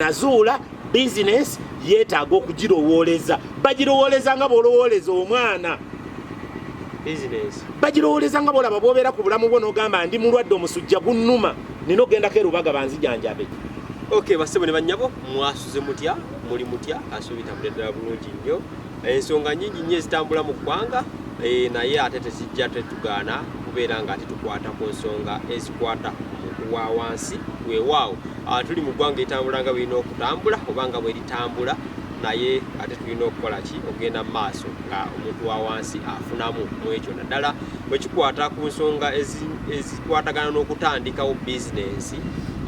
nazuula business yeetaaga okugirowooleza. Bagirowooleza nga bw'olowooleza omwana. Business. Bagirowooleza nga bw'olaba bw'obeera ku bulamu bwo n'ogamba ndi mulwadde omusujja gunnuma nina ogendako erubaga banzijanjabe. Okay, basebo ne bannyabo mwasuze mutya muli mutya asuubira bitambula ddala bulungi nnyo. Ensonga nnyingi nnyo ezitambula mu ggwanga naye ate tezijja tetugaana kubeera nga ate tukwata ku nsonga ezikwata wa wansi weewaawo. Tuli mu ggwanga etambula nga birina okutambula oba nga bweritambula naye ate tulina okukola ki okugenda mu maaso nga omuntu wa wansi afunamu mu ekyo naddala bwe kikwata ku nsonga ezikwatagana n'okutandikawo bizinensi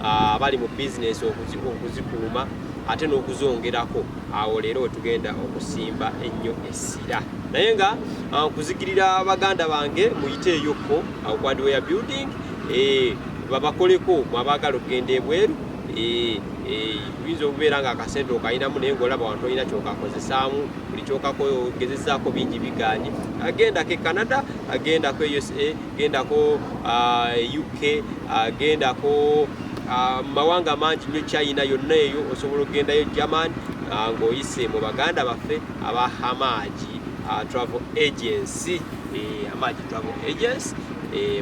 abali mu bizinensi okuzikuuma ate n'okuzongerako. Awo leero wetugenda okusimba ennyo essira naye nga nkuzigirira baganda bange muyiteeyokko Hardware Building babakoleko mwabaagala okugenda ebweru tuyinza okubeera nga akasente okayinamu naye ng'olaba wantu olina kyokakozesaamu buli kyokagezezaako bingi biganye. Agendako e Canada, agendako e USA, agendako UK, agendako mawanga mangi nnyo China yonna eyo osobola okugendayo German ng'oyise mu baganda baffe aba Hamaji Travel Agency. Hamaji Travel Agency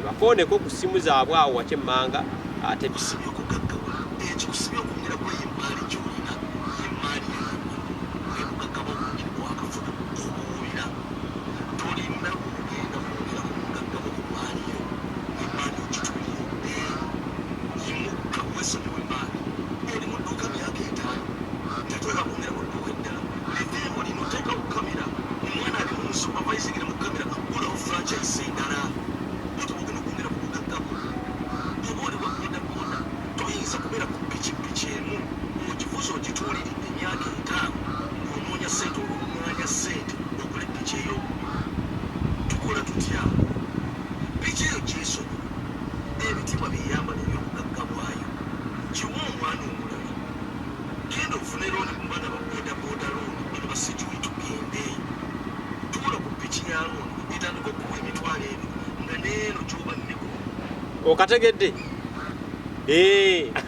bakooneko ku ssimu zaabwe awo wakyemmanga ate bisibye okugaggawa ekikusibye okwongera kweyimbaali gyolina yemmaali ekugaggawa obungimu wakafuna obuwulira tolina kugenda kwongera kumugaggawa ku maali yo emmaali ogitulire yimukka wesonyiwa emmaali oli mu dduuka myaka 5 tatweka kwongera mu dduuka eddala eteemo lino oteeka ku kamera omwana ali mu supervisingire mu kamera gulawo franchise endala kubeera ku pikipiki emu ogivuza ogituuliridde emyaka 5 onoonya ssente olwomwanya ssente okula epiki eyo tukola tutya piki eyo gyesonyiwa ebitimba byeyamba nebyokugagga bwayo kiwa omwana omulala genda ofune looni mu baana baboodaboda looni bano basijuwi tugende tukola ku piki ya looni etandika okuwa emitwalo ebyo nga neeno gyobanneko okategedde.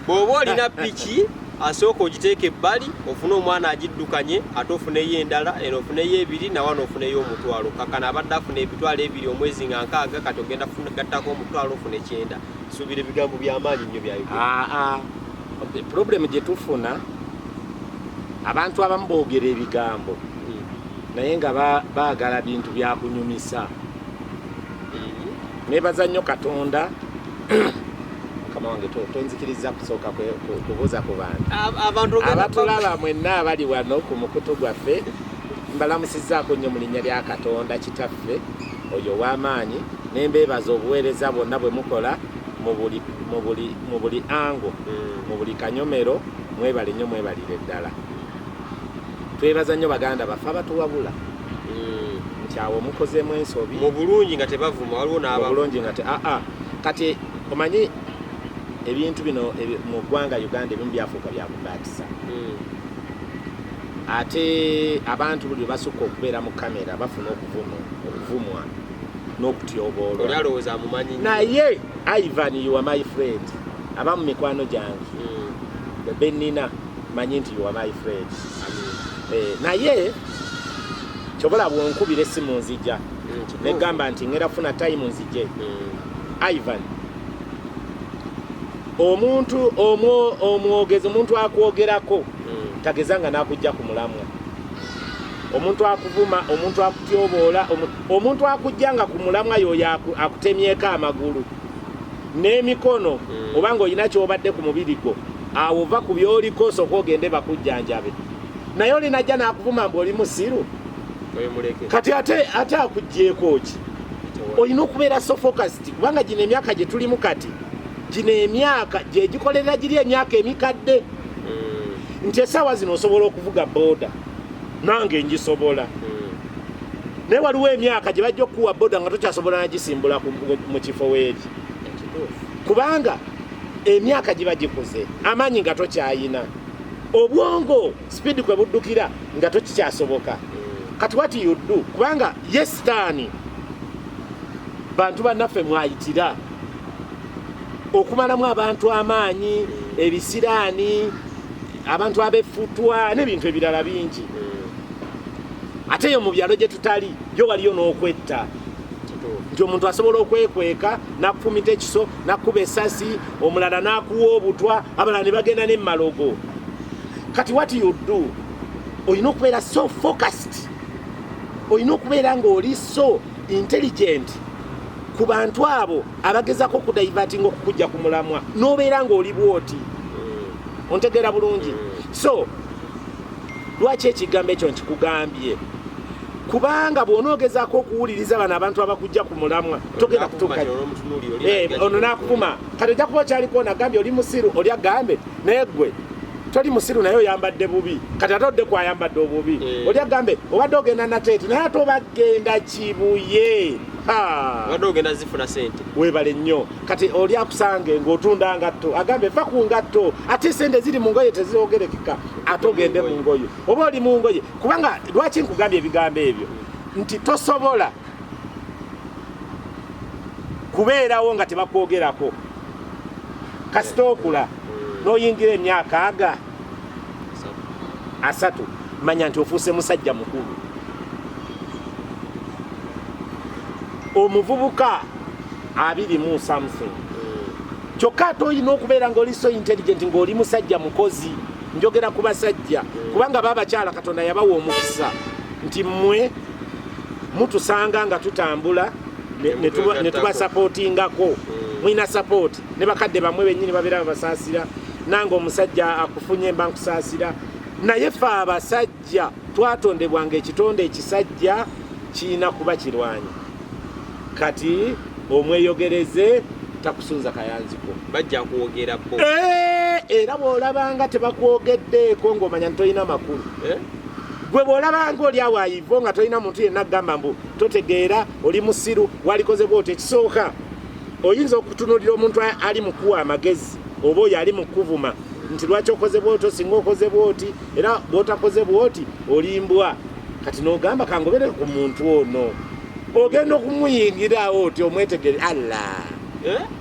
Bw'oba olina piki asooka ogiteeka ebbali ofune omwana agiddukanye ate ofuneyo endala eno ofuneyo ebiri nawano ofuneyo omutwalo kakana abadde afuna ebitwalo ebiri omwezi nga 6 kati ogenda gattako omutwalo ofune 9. Suubira ebigambo by'amaanyi nnyo bya Uganda. Problem gye tufuna abantu abamu boogera ebigambo naye nga baagala bintu byakunyumisa. Neebaza nnyo Katonda wange tonzikiriza kusooka kubuuza ku bantu abatulaba mwenna abali wano ku mukutu gwaffe mbalamusizaako nnyo mu linnya lya Katonda kitaffe oyo w'amaanyi nembeebaza obuweereza bwonna bwe mukola mu buli ango mu buli kanyomero mwebale nnyo mwebalire ddala. Twebaza nnyo baganda baffe abatuwabula nti awo mukozeemu ensobi mu bulungi nga tebavuma waliwo n'abulungi nga kati omanyi ebintu bino mu ggwanga Uganda ebimu byafuuka byakubaatisa. Ate abantu buli basukka okubeera mu kamera bafuna okuvumwa n'okutyoboolwa. Oli alowooza amumanyi nnyo. Naye Ivan you are my friend. Abamu mikwano gyange bennina manyi nti you are my friend. Naye kyobola bwonkubira essimu nzija negamba nti ngera funa time nzije. Ivan omuntu omwogezi omuntu akwogerako tagezanga n'akujja ku mulamwa. Omuntu akuvuma omuntu akutyoboola omuntu akujjanga ku mulamwa yoyo akutemyeko amagulu n'emikono obanga olina kyobadde ku mubiri gwo awo ova ku byoliko osooka ogende bakujjanjabe naye olinajja n'akuvuma mbu oli musiru kati ate akugjeeko ki? Olina okubeera so focused kubanga gino emyaka gye tulimu kati gino emyaka gye gikolera giri emyaka emikadde nti essaawa zino osobola okuvuga booda nange ngisobola naye waliwo emyaka gye bajja okukuwa booda nga tokyasobola nagisimbula mu kifo weeri kubanga emyaka giba gikuze amaanyi nga tokyayina obwongo speed kwe buddukira nga tokikyasoboka kati what you do kubanga yesitaani bantu bannaffe mwayitira okumalamu abantu amaanyi ebisiraani abantu abefutwa n'ebintu ebirala bingi ate yo mu byalo gye tutali yo waliyo n'okwetta nti omuntu asobola okwekweka nakufumita ekiso nakuba essasi omulala nakuwa obutwa abalala ne bagenda n'emmalogo kati what you do olina okubeera so focused olina okubeera ng'oli so intelligent ku bantu abo abagezako okudivertinga okukujja ku mulamwa n'obeera ng'oli bwoti ontegeera bulungi so lwaki ekigambo ekyo nkikugambye kubanga bw'onoogezako okuwuliriza bano abantu abakujja ku mulamwa togenda kutuuka ono nakuvuma kati ojja kuba okyaliko nagambye oli musiru oli agambe naye ggwe toli musiru naye oyambadde bubi kati ate odde kwayambadde obubi oli agambe obadde ogenda nateeti naye ate obagenda kibuye obadde ogenda zifuna sente weebale nnyo kati oli akusange ng'otunda ngatto agambe va ku ngatto ate sente ziri mu ngoye teziogerekeka ate ogende mu ngoye oba oli mu ngoye kubanga lwaki nkugambye ebigambo ebyo nti tosobola kubeerawo nga tebakwogerako kasita okula n'oyingira emyaka 3 manya nti ofuuse musajja mukulu omuvubuka 20 something kyokka ate olina okubeera ng'oli so intelligent ng'oli musajja mukozi njogera ku basajja kubanga baabakyala Katonda yabawa omukisa nti mmwe mutusanga nga tutambula ne tubasapootingako mwina support ne bakadde bamwe bennyini babeera babasaasira nange omusajja akufunye mba nkusaasira naye ffe abasajja twatondebwanga ekitonde ekisajja kiina kuba kirwanya kati omweyogereze takusunza kayanziko bajja kwogerako era bw'olabanga tebakwogeddeeko ng'omanya ntolina makulu gwe bw'olabanga oli awo ayivo nga tolina muntu yenna agamba mbu totegeera oli musiru walikoze bwoti ekisooka oyinza okutunuulira omuntu ali mukuwa amagezi oba oyo ali mukuvuma nti lwaki okoze bwoti osinga okoze bwoti era bw'otakoze bwoti olimbwa kati n'ogamba kangobere ku muntu ono ogenda okumuyingirawo oti omwetegere alla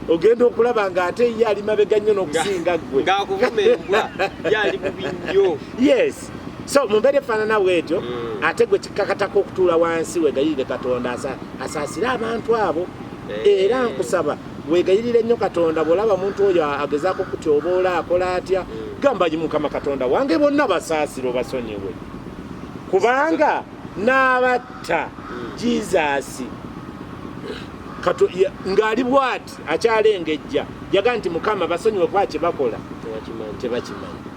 ogenda okulaba ng'ate ye ali mabega nnyo n'okusinga ggwe ng'akuvuma embwa yali bubi nnyo yes so mumbeera efaanana bwetyo ate gwe kikkakatako okutuula wansi wegayirire Katonda asaasire abantu abo era nkusaba wegayirire nnyo Katonda bw'olaba omuntu oyo agezaako okutyoboola akola atya gamba Mukama Katonda wange bonna basaasire obasonyiwe kubanga n'abatta Jesus ng'ali bw'ati akyalengejja yaga nti Mukama basonyiwe kuba kye bakola tebakimanyi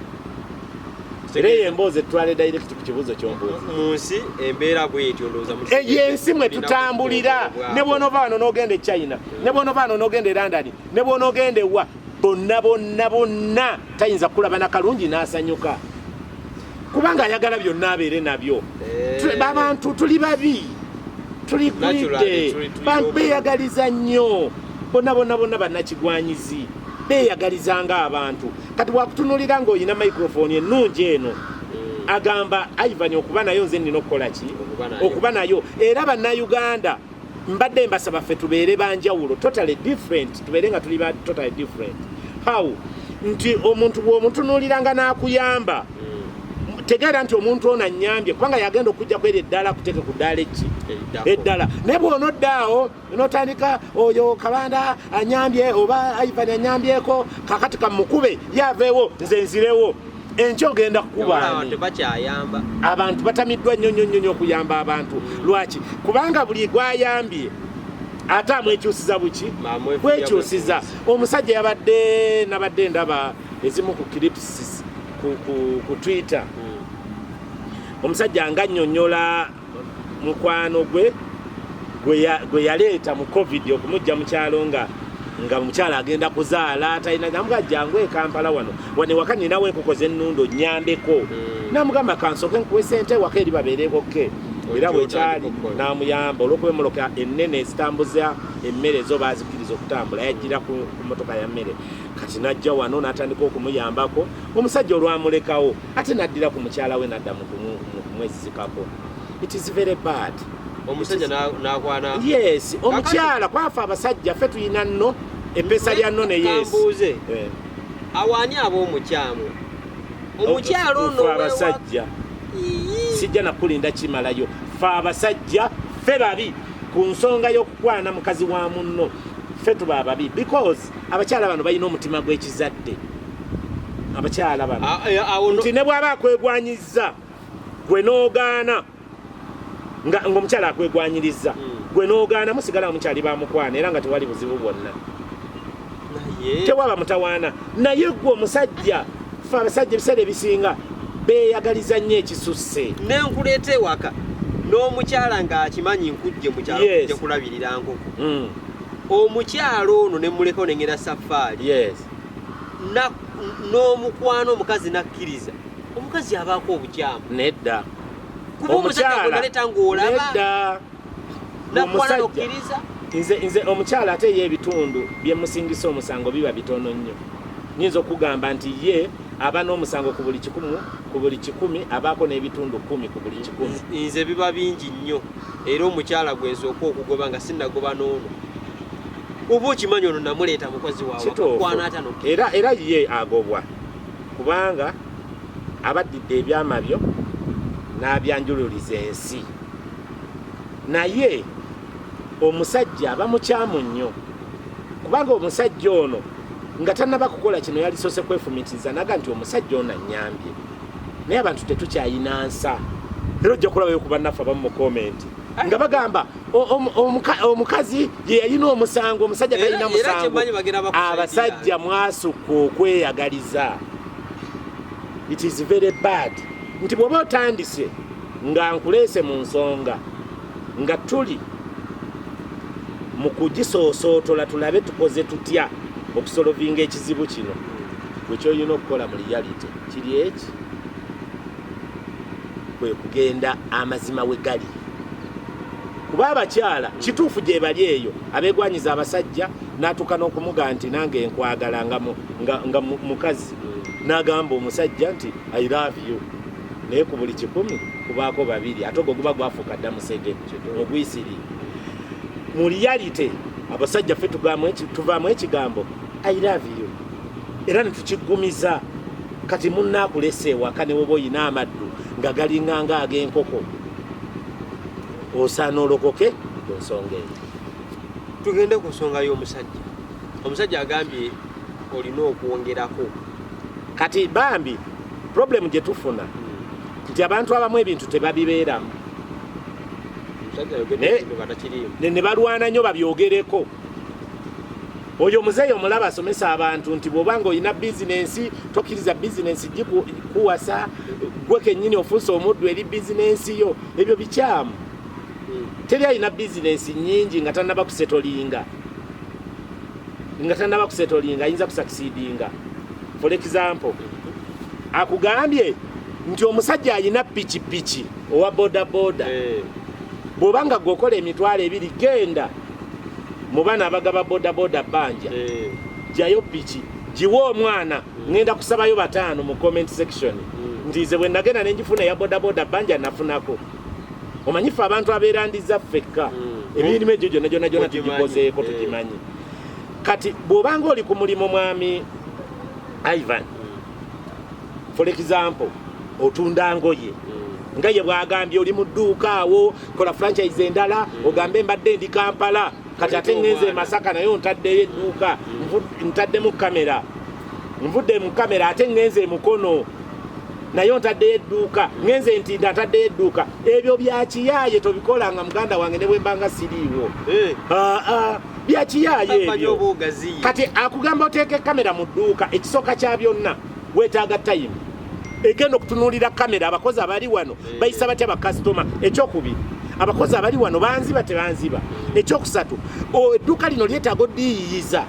era eyo emboozi etwale direct ku kibuuzo ky'ombuuzi mu nsi embeera bw'etyo ndowooza y'ensi mwe tutambulira ne bw'onova wano n'ogenda e China ne bw'onova wano n'ogenda e London ne bw'onogenda ewa bonna tayinza kulaba na kalungi n'asanyuka kubanga ayagala byonna abeere nabyo abantu tuli babi tuli gulidde beeyagaliza nnyo bonna bannakigwanyizi beeyagaliza ng'abantu kati wakutunulira ng'olina microphone ennungi eno agamba Ivan okuba nayo nze nnina okukola ki okuba nayo era bannayuganda mbadde mbasaba ffe tubeere banjawulo totally different tubeere nga tuli totally different how nti omuntu bw'omutunuuliranga n'akuyamba tegeera nti omuntu ono annyambye kubanga yagenda okujja kwera eddala kuteeke ku ddaala eki eddala naye bw'onoddaawo n'otandika oyo Kabanda anyambye oba Ivan anyambyeko kakati kamukube yaveewo nze nzirewo enkya ogenda kukubaani abantu batamiddwa nnyo okuyamba abantu lwaki kubanga buli gwayambye ate amwekyusiza buki bwekyusiza omusajja nabadde ndaba ezimu ku clips ku Twitter omusajja nga nnyonnyola mukwano gwe yaleeta mu COVID okumujja mu kyalo nga mukyala agenda kuzaala talina namugajjangu e Kampala wano waka ninawo enkokoze ennundo nnyambeko namugamba kansooke nkuwe ssente waka eri babeerekoke era bwekyali n'amuyamba olw'okuba emmoloka ennene ezitambuza emmere ezo baazikiriza okutambula yajjira ku mmotoka ya mmere kati najja wano n'atandika okumuyambako omusajja olwamulekawo ate naddira ku mukyala we nadda mu kumwezizikako it is very bad omusajja n'akwana yes omukyala kwafa abasajja ffe tuyina nno empesa lya nno ne yes awaani ab'omukyamu omukyalo ono abasajja sijja nakulinda kimalayo fe abasajja fe babi ku nsonga y'okukwana mukazi wa munno fe tuba ababi because abakyala bano balina omutima gw'ekizadde abakyala bano nti ne bw'aba akwegwanyiza gwe n'ogaana ng'omukyala akwegwanyiriza gwe n'ogaana musigala omukyali bamukwana era nga tewali buzibu bwonna tewaba mutawaana naye gwe omusajja fe abasajja ebiseera ebisinga beeyagaliza nnyo ekisusse nenkuleeta ewaka n'omukyala ng'akimanyi nkujje mukyalo kujja kulabirira nkoko omukyalo ono ne muleko nengera safaali n'omukwano omukazi nakkiriza omukazi abaako obukyamu nedda kuba omusajja gwe naleta ng'olaba nakwana n'okkiriza nze omukyala ate ye ebitundu byemusingisa omusango biba bitono nnyo nyinza okugamba nti ye aba n'omusango ku buli kikumi abaako n'ebitundu 10 ku buli 10 nze biba bingi nnyo era omukyala gwe nsooka okugoba nga sinnagoba n'ono oba okimanyi ono namuleeta mukozi waawekwana atano era ye agobwa kubanga abaddidde ebyama byo n'abyanjululiza ensi naye omusajja aba mukyamu nnyo kubanga omusajja ono nga tannaba kukola kino yalisoose kwefumitiza naga nti omusajja ono annyambye naye abantu tetukyayina nsa era ojja kulabayo ku bannaffe abamu mu komenti nga bagamba omukazi ye yalina omusango omusajja talina musango abasajja mwasukka okweyagaliza it is very bad nti bw'oba otandise nga nkuleese mu nsonga nga tuli mu kugisoosootola tulabe tukoze tutya okusolovinga ekizibu kino gwe kyolina okukola mu reality kiri eki kwe kugenda amazima we gali kuba abakyala kituufu gye bali eyo abeegwanyiza abasajja n'atuuka n'okumuga nti nange nkwagala nga mukazi n'agamba omusajja nti I love you naye ku buli 10 kubaako 2 ate ogwo guba gwafuuka dda musege ogwisiri mu reality abasajja ffe tuvaamu ekigambo I love you era netukigumiza kati munnaakulesa ewaka ne woba oyina amaddu nga galinganga ag'enkoko osaana olokoke ku nsonga eyo tugende ku nsonga y'omusajja agambye olina okwongerako kati bambi problemu gye tufuna nti abantu abamu ebintu tebabibeeramu ne balwana nnyo babyogereko oyo muzeeyi omulaba asomesa abantu nti bw'obanga olina bizinensi tokkiriza bizinensi gikuwasa gwe kennyini ofuuse omuddu eri bizinensi yo ebyo bikyamu teri alina bizinensi nnyingi nga tannaba kusetolinga ayinza kusakisidinga for example akugambye nti omusajja alina pikipiki owa bodaboda bw'obanga gweokola emitwalo 2 genda mu baana abagaba bodaboda bbanja jayo piki giwa omwana ngenda kusabayo 5 mu comment section ntize bwe nagenda nenjifuna ya bodaboda bbanja nafunako omanyifu abantu abeerandiza ffekka emirimu egyo gyonna tugikozeeko tugimanyi kati bw'obanga oli ku mulimu mwami Ivan for example otunda ngoye nga ye bwagambye oli mu dduuka awo kola franchise endala ogambe mbadde ndi Kampala kati ate ngenze Masaka nayo ntaddeyo edduuka ntadde mu kamera nvudde mu kamera ate ngenze mukono nayo ntaddeyo edduuka ngenze nti ntataddeyo edduuka ebyo byakiyaaye tobikolanga muganda wange ne bwembanga siriiwo byakiyaaye ebyo kati akugamba oteeke kamera mu dduuka ekisooka kya byonna weetaaga time egenda okutunuulira kamera abakozi abali wano bayisa batya bakasitoma ekyokubiri abakozi abali wano banziba tebanziba ekyokusatu edduuka lino lyetaaga oddiyiyiza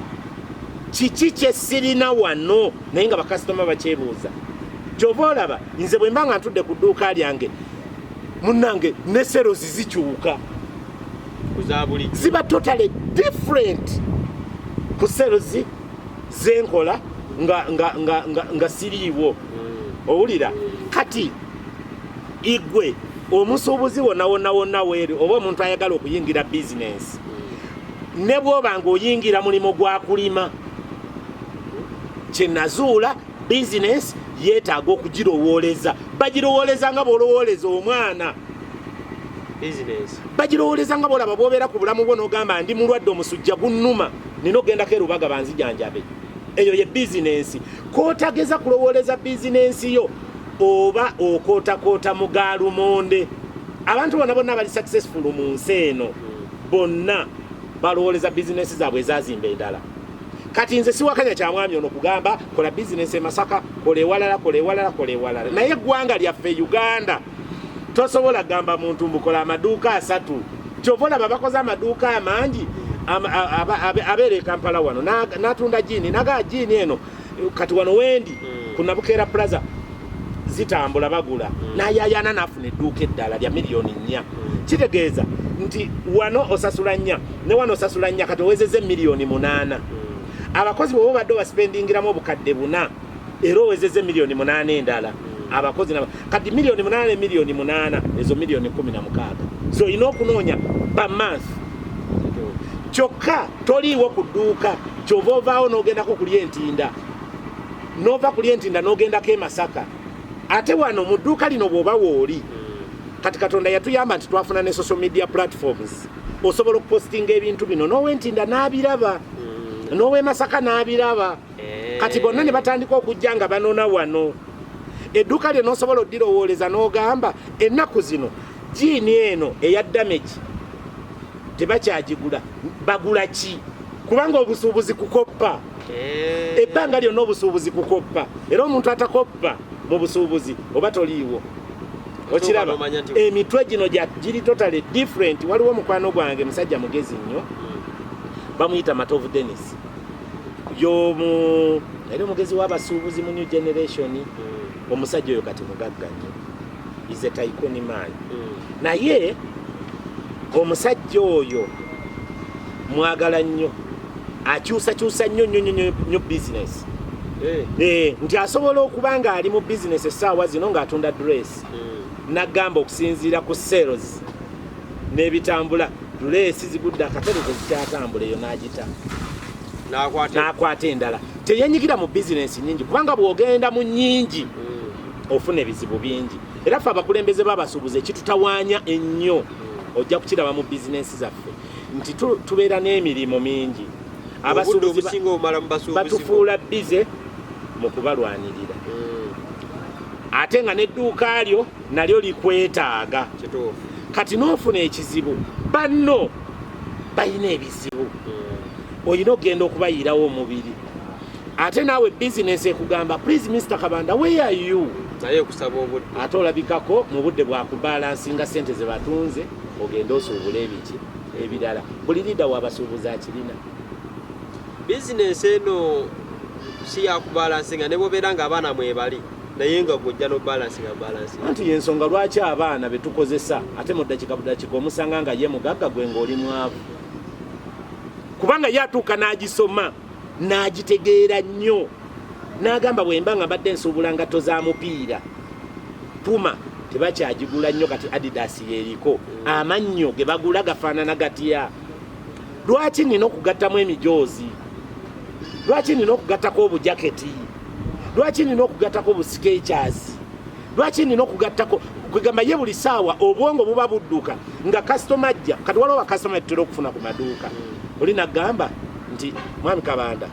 kiki kyesirina wano naye nga bakasitoma bakyebuuza kyova olaba nze bwe mbanga ntudde ku dduuka lyange munnange ne serozi zikyuka ziba totally different ku serozi zenkola nga siriiwo owulira kati igwe omusuubuzi wonna weeri oba omuntu ayagala okuyingira bizinensi ne bw'obanga oyingira mulimo gwa kulima kye nazuula bizinensi yeetaaga okugirowooleza. Bagirowooleza nga bw'olowooleza omwana. Bagirowooleza nga bw'olaba bw'obeera ku bulamu bwo n'ogamba ndi mulwadde omusujja gunnuma nina ogendako erubaga banzijanjabe. Eyo ye bizinensi. Kootageza kulowooleza bizinensi yo oba okootakoota mu gaalumonde. Abantu bonna bali successful mu nsi eno bonna balowooleza bizinensi zaabwe ezazimba endala. Kati nze siwakanya kya mwami ono kugamba kola bizinensi e Masaka, kola ewalala. Naye eggwanga lyaffe Uganda tosobola gamba muntu mbukola amaduuka 3. Kyova olaba bakoze amaduuka amangi abeera e Kampala wano n'atunda jiini naga jiini eno kati wano wendi ku Nabukeera Plaza zitambula bagula n'ayayana n'afuna edduuka eddala lya miliyoni 4. Kitegeeza nti wano osasula 4 ne wano osasula 4 kati owezezza miliyoni 8. Abakozi bwe babadde baspendingiramu obukadde 4 era owezezza miliyoni 8 endala. Abakozi kati miliyoni 8 miliyoni 8 ezo miliyoni 16. So olina okunoonya per month. Kyokka toliiwo ku dduuka kyova ovaawo n'ogendako kulya entinda. N'ova kulya entinda n'ogendako e Masaka. Ate wano mu dduuka lino bw'oba wooli kati Katonda yatuyamba nti twafuna ne social media platforms. Osobola okupostinga ebintu bino n'owentinda n'abiraba n'owe Masaka n'abiraba. Kati bonna ne batandika okujja nga banona wano. Edduuka lyo n'osobola oddirowooleza n'ogamba ennaku zino jiini eno eya damage tebakyagigula bagula ki? Kubanga obusuubuzi kukoppa. Ebbanga lyonna obusuubuzi kukoppa. Era omuntu atakoppa mu busuubuzi oba toliiwo. Okiraba emitwe gino giri totally different. Waliwo mukwano gwange musajja mugezi nnyo bamuyita Matovu Dennis. Yali omugezi w'abasuubuzi mu new generation. Omusajja oyo kati mugagga nnyo. Is a tycoon man. Naye omusajja oyo mwagala nnyo akyusa nnyo business. Nti asobola okuba nga ali mu business essaawa zino ng'atunda dress. Nagamba okusinziira ku sales n'ebitambula dress zigudde akatale tezikyatambula eyo n'agita n'akwata endala. Teyenyigira mu business nyingi kubanga bw'ogenda mu nnyingi ofuna ebizibu bingi. Era ffe abakulembeze b'abasuubuzi ekitutawaanya ennyo ojja kukiraba mu bizinensi zaffe nti tubeera n'emirimu mingi. Abasuubuzi batufuula bize mu kubalwanirira. Ate nga n'edduuka lyo nalyo likwetaaga. Kati n'ofuna ekizibu banno balina ebizibu. Olina okugenda okubayirawo omubiri. Ate naawe bizinensi ekugamba please Mr. Kabanda where are you? Naye kusaba obudde. Ate olabikako mu budde bwakubalansinga ssente ze batunze ogenda osuubula ebirala. Buli liida w'abasuubuzi akirina. Bizinensi eno si yakubalansinga ne bwobeera nga abaana mwebali naye nga gwojja n'obalansinga. Anti y'ensonga lwaki abaana be tukozesa ate mu ddakiika budakiika omusanga nga ye mugagga gwe ng'oli mwavu. Kubanga ye atuuka n'agisoma n'agitegeera nnyo n'agamba bwe mba nga mbadde nsuubula ngatto za mupiira Puma tebakyagigula nnyo kati Adidas yeriko. Amannyo ge bagula gafaanana gatya. Lwaki nina okugattamu emijoozi? Lwaki nina okugattako obujaketi? Lwaki nina okugattako obusketchers? Lwaki nina okugattako kwegamba ye buli ssaawa obwongo buba budduka nga kasitoma ajja. Kati waliwo bakasitoma tutera okufuna ku maduuka. Oli nagamba nti mwami Kabanda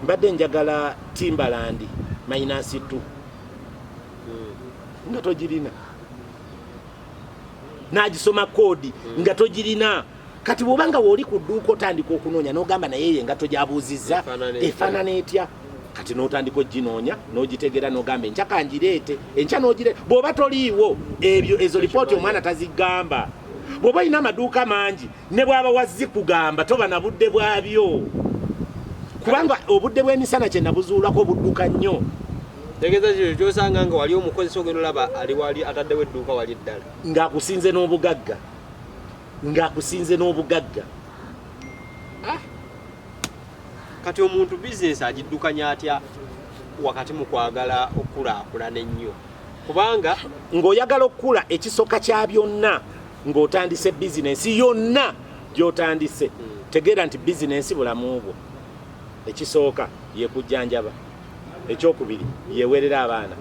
mbadde njagala Timberland -2 nga togirina. N'agisoma koodi nga togirina. Kati bw'obanga w'oli ku dduuka otandika okunoonya n'ogamba naye ye engatto gy'abuuzizza efaanana etya. Kati n'otandika oginoonya n'ogitegeera n'ogamba enkya kangireete enkya n'ogireeta. Bw'oba toliiwo ezo lipooti omwana tazigamba. Bw'oba olina amaduuka mangi ne bw'aba wazzikugamba toba na budde bwabyo. Kubanga obudde bw'emisana kye nabuzuulako budduka nnyo. Tegeeza kino ky'osanga nga wali omukozesa ogenda olaba ali wali ataddewo edduuka wali ddala. Ng'akusinze n'obugagga. Kati omuntu bizinesi agiddukanya atya wakati mu kwagala okulaakulana ennyo? Kubanga ng'oyagala okukula ekisooka kya byonna ng'otandise bizinesi yonna gy'otandise. Tegeera nti bizinesi bulamu bwo. Ekisooka ye kujjanjaba. ekyokubiri yewerera abaana,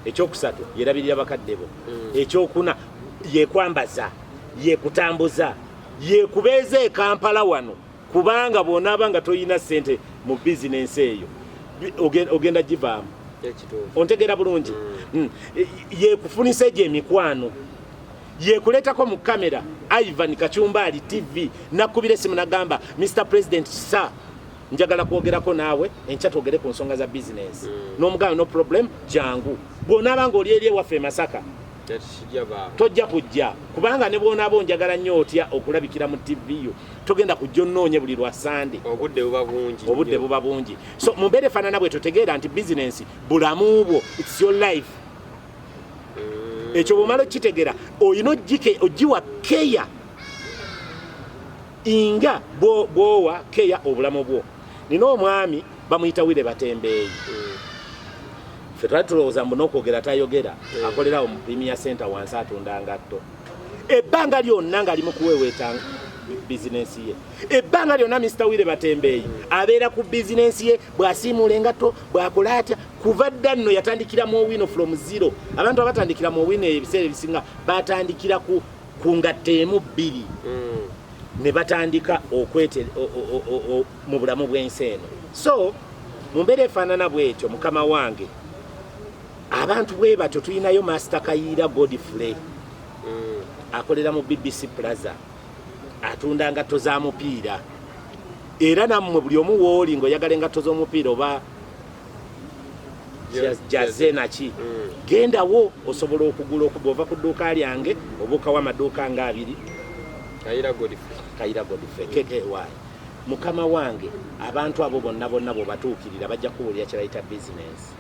ekyokusatu yerabirira bakadde bo, ekyokuna yekwambaza, yekutambuza, yekubeeza e Kampala wano kubanga bw'onaaba nga toyina ssente mu bizinensi eyo ogenda givaamu. Ontegeera bulungi? Yekufunisa egyo emikwano, yekuleetako mu kamera Ivan Kachumbali TV nakubira esimu nagamba Mr. President sir njagala kwogerako naawe enkya twogere ku nsonga za bizinensi. N'omugamba no problem jangu. Bw'onaaba ng'oli eri ewaffe e Masaka tojja kujja kubanga ne bw'onaaba onjagala nnyo otya okulabikira mu TV yo togenda kujja onnoonye buli lwa Sande. Obudde buba bungi. So mu mbeera efaanana bwe totegeera nti bizinensi bulamu bwo, it's your life. Ekyo bw'omala okitegeera olina ogiwa keya inga bw'owa keya obulamu bwo. Nina omwami bamuyita Wile Batembeeyi. Ffe twali tulowooza mbu n'okwogera tayogera, akolerawo mu Premier Center wansi atunda ngatto. Ebbanga lyonna ng'ali mu kuweeweeta bizinensi ye. Ebbanga lyonna Mr. Wile Batembeeyi abeera ku bizinensi ye, bw'asiimuula engatto, bw'akola atya. Kuva dda nno yatandikira mu owino from zero. Abantu abatandikira mu owino ebiseera ebisinga batandikira ku ngatto emu bbiri. Ne batandika mu bulamu bw'ensi eno. So mu mbeera efaanana bw'etyo mukama wange abantu bwe batyo tulinayo Master Kayiira Godfrey akolera mu BBC Plaza atunda ngatto za mupiira era nammwe buli omu wooli ng'oyagala engatto z'omupiira oba jaze naki gendawo osobola okugula okuva ku dduuka lyange oba okawa amaduuka nga abiri Kayiira Godfrey KKY. Mukama wange abantu abo bonna bwe batuukirira bajja kuwulira kye bayita bizinensi.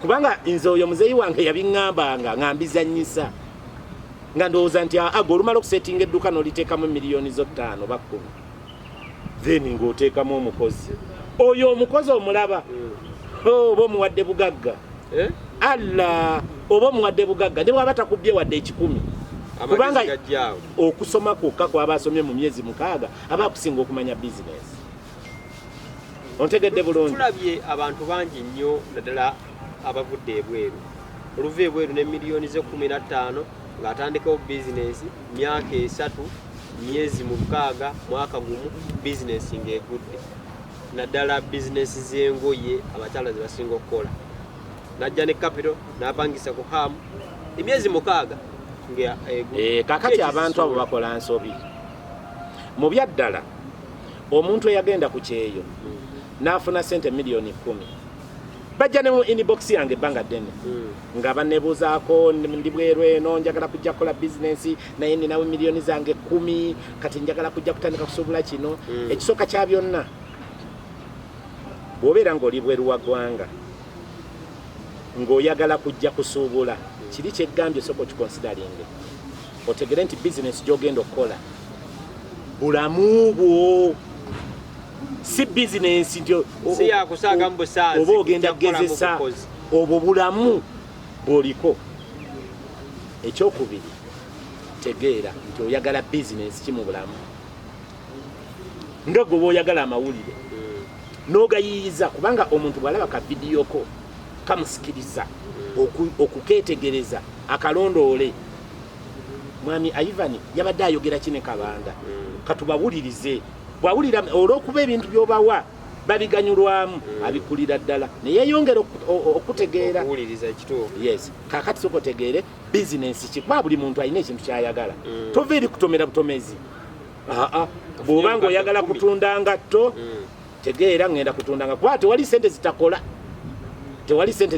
Kubanga nze oyo muzeeyi wange yabiŋŋambanga ngambizannyisa nga ndowooza nti agwo olumala okusetinga edduuka n'oliteekamu miliyoni zo 5 oba 10 then ng'oteekamu omukozi oyo omukozi omulaba oba omuwadde bugagga alla oba omuwadde bugagga ne bw'aba takubye wadde 10 kubanga okusoma kwokka kw'aba asomye mu myezi 6 aba akusinga okumanya bizinensi. Ontegedde bulungi? Tulabye abantu bangi nnyo naddala abavudde ebweru oluva ebweru ne miliyoni ze 15 ng'atandikawo bizinensi myaka 3 myezi 6 mwaka gumu bizinensi ng'egudde. Naddala bizinensi z'engoye abakyala ze basinga okukola. Najja ne capital n'apangisa ku hamu emyezi 6 kakati abantu abo bakola nsobi. Mu byaddala omuntu eyagenda ku kyeyo n'afuna sente miliyoni 10 bajja ne mu inbox yange ebbanga ddene nga bannebuuzaako ndi bweru eno njagala kujja kukola bizinensi naye ninawo miliyoni zange 10 kati njagala kujja kutandika kusuubula kino. Ekisooka kya byonna bw'obeera ng'oli bweru wa ggwanga ng'oyagala kujja kusuubula kiri kyeggambye soko kikonsidaringe otegere nti bizinensi gy'ogenda okukola bulamu bwo si bizinensi nti yakusaaga mu busaazi oba ogenda kugezesa obwo bulamu bw'oliko. Ekyokubiri tegeera nti oyagala bizinensi ki mu bulamu nga gwe oyagala amawulire n'ogayiyiza kubanga omuntu bw'alaba ka vidiyo ko kamusikiriza okuketegereza akalondoole. Mwami Ivan yabadde ayogera kine kabanda katubawulirize bwawulira olw'okuba ebintu by'obawa babiganyulwamu abikulira ddala ne yeeyongera okutegeera okuwuliriza ekituufu. Yes, kakati soko tegeere bizinensi ki kuba buli muntu alina ekintu ky'ayagala tova eri kutomera butomezi. Bw'oba ng'oyagala kutunda ngatto tegeera ngenda kutunda nga kuba tewali sente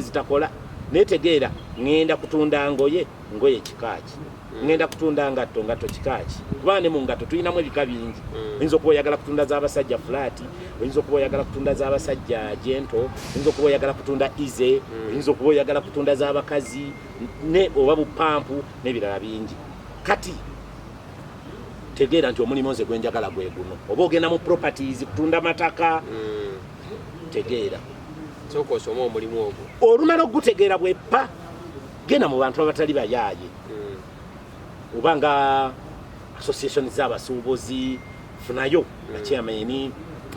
zitakola naye tegeera ngenda kutunda ngoye kikaaki ngenda kutunda ngatto kikaaki kuba ne mu ngatto tulinamu ebika bingi. Oyinza okuba oyagala kutunda z'abasajja fulaati, oyinza okuba oyagala kutunda z'abasajja jento, oyinza okuba oyagala kutunda ize, oyinza okuba oyagala kutunda z'abakazi ne oba bupampu n'ebirala bingi. Kati tegeera nti omulimu nze gwe njagala gwe guno. Oba ogenda mu properties kutunda mataka tegeera soko osoma omulimu ogwo olumala ogutegeera bweppa genda mu bantu abatali bayaaye oba nga association z'abasuubuzi funayo chairman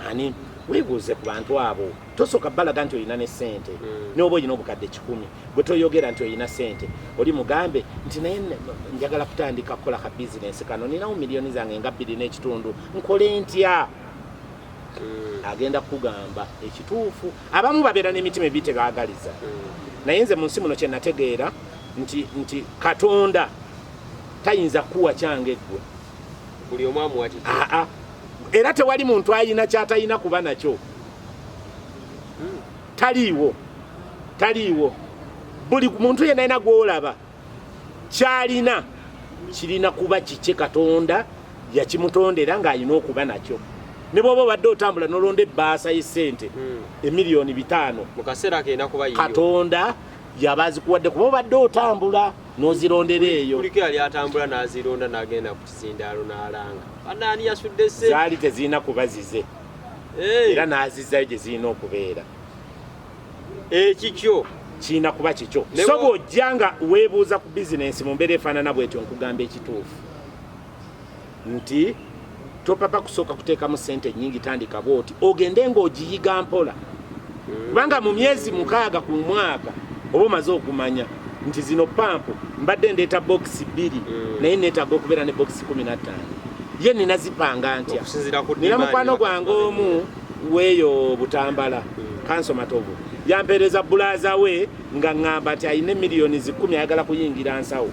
ani weebuuze ku bantu abo tosooka balaga nti oyina ne ssente n'oba oyina obukadde 10 bwe toyogera nti oyina ssente oli mugambe nti naye njagala kutandika kukola ka bizinensi kano ninawo miliyoni zange nga 2.5 nkole ntya agenda kugamba ekituufu abamu babeera n'emitima ebiri tebaagaliza naye nze mu nsi muno kye nategeera nti Katonda tayinza kuwa kyange ggwe buli omu amuwa kiki era tewali muntu ayina kyatayina kuba nakyo taliiwo buli muntu yenna ayina gw'olaba kyalina kirina kuba kiki Katonda yakimutondera ng'alina okuba nakyo ne bw'oba obadde otambula n'olonda ebbaasa y'essente emiliyoni 5 mu kaseera keena kuba yiyo Katonda yabazikuwadde kuba obadde otambula n'ozirondera eyo kuliko yali atambula n'azironda n'agenda ku kizindaalo n'alanga anaani yasudde ssente zaali tezirina kuba zize era n'azizzayo gye zirina okubeera ekikyo kirina kuba kikyo so bw'ojja nga weebuuza ku bizinensi mu mbeera efaanana bwetyo nkugamba ekituufu nti topapa kusooka kuteekamu ssente nnyingi tandika bw'oti ogende ng'ogiyiga mpola kubanga mu myezi 6 ku mwaka oba omaze okumanya nti zino pampu mbadde ndeeta bokisi 2 naye neetaaga okubeera ne bokisi 15 ye nina zipanga ntya nina mukwano gwange omu weeyo Butambala Kanso Matovu yampeereza bulaaza we nga ŋŋamba nti ayina miliyoni 10 ayagala kuyingira nsawo